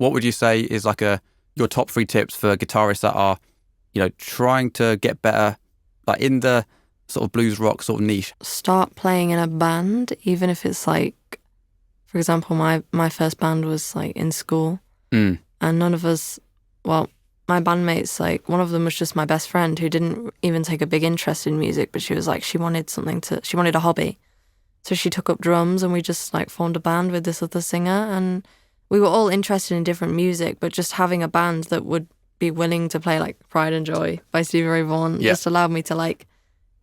what would you say is like your top 3 tips for guitarists that are, trying to get better, like in the sort of blues rock sort of niche? Start playing in a band, even if it's like, for example, my first band was like in school, and none of us, well, my bandmates, like one of them was just my best friend who didn't even take a big interest in music, but she was like, she wanted a hobby. So she took up drums and we just like formed a band with this other singer, and we were all interested in different music, but just having a band that would be willing to play like Pride and Joy by Stevie Ray Vaughan just allowed me to like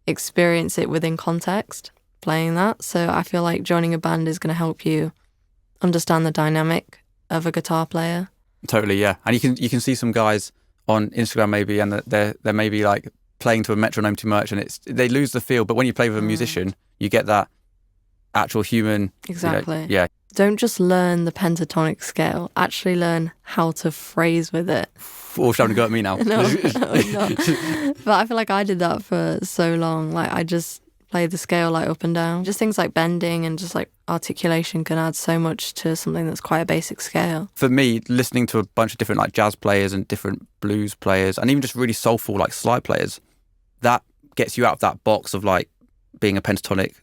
experience it within context, playing that. So I feel like joining a band is going to help you understand the dynamic of a guitar player. Totally, yeah. And you can see some guys on Instagram maybe, and they're maybe like playing to a metronome too much, and they lose the feel. But when you play with a musician, you get that actual human. Exactly. Yeah. Don't just learn the pentatonic scale. Actually learn how to phrase with it. All trying to go at me now. No, but I feel like I did that for so long. Like I just played the scale like up and down. Just things like bending and just like articulation can add so much to something that's quite a basic scale. For me, listening to a bunch of different like jazz players and different blues players, and even just really soulful like slide players, that gets you out of that box of like being a pentatonic,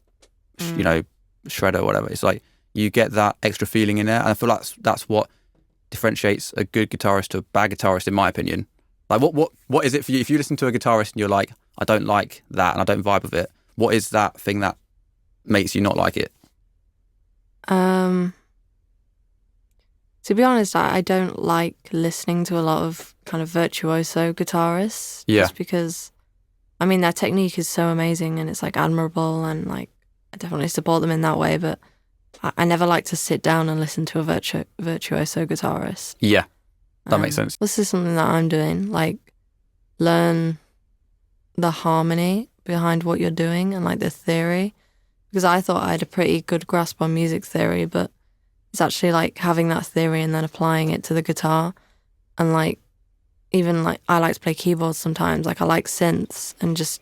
shredder or whatever. It's like you get that extra feeling in there, and I feel like that's what differentiates a good guitarist to a bad guitarist, in my opinion. Like what is it for you? If you listen to a guitarist and you're like, I don't like that and I don't vibe with it, what is that thing that makes you not like it? To be honest, I don't like listening to a lot of kind of virtuoso guitarists. Yeah. Just because, I mean, their technique is so amazing and it's like admirable, and like I definitely support them in that way, but I never like to sit down and listen to a virtuoso guitarist. Yeah, that makes sense. This is something that I'm doing, like learn the harmony behind what you're doing and like the theory, because I thought I had a pretty good grasp on music theory, but it's actually like having that theory and then applying it to the guitar. And like even like I like to play keyboards sometimes, like I like synths, and just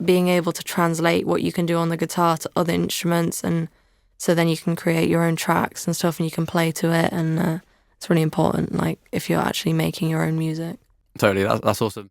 being able to translate what you can do on the guitar to other instruments, and so then you can create your own tracks and stuff and you can play to it, and it's really important like if you're actually making your own music. Totally, that's awesome.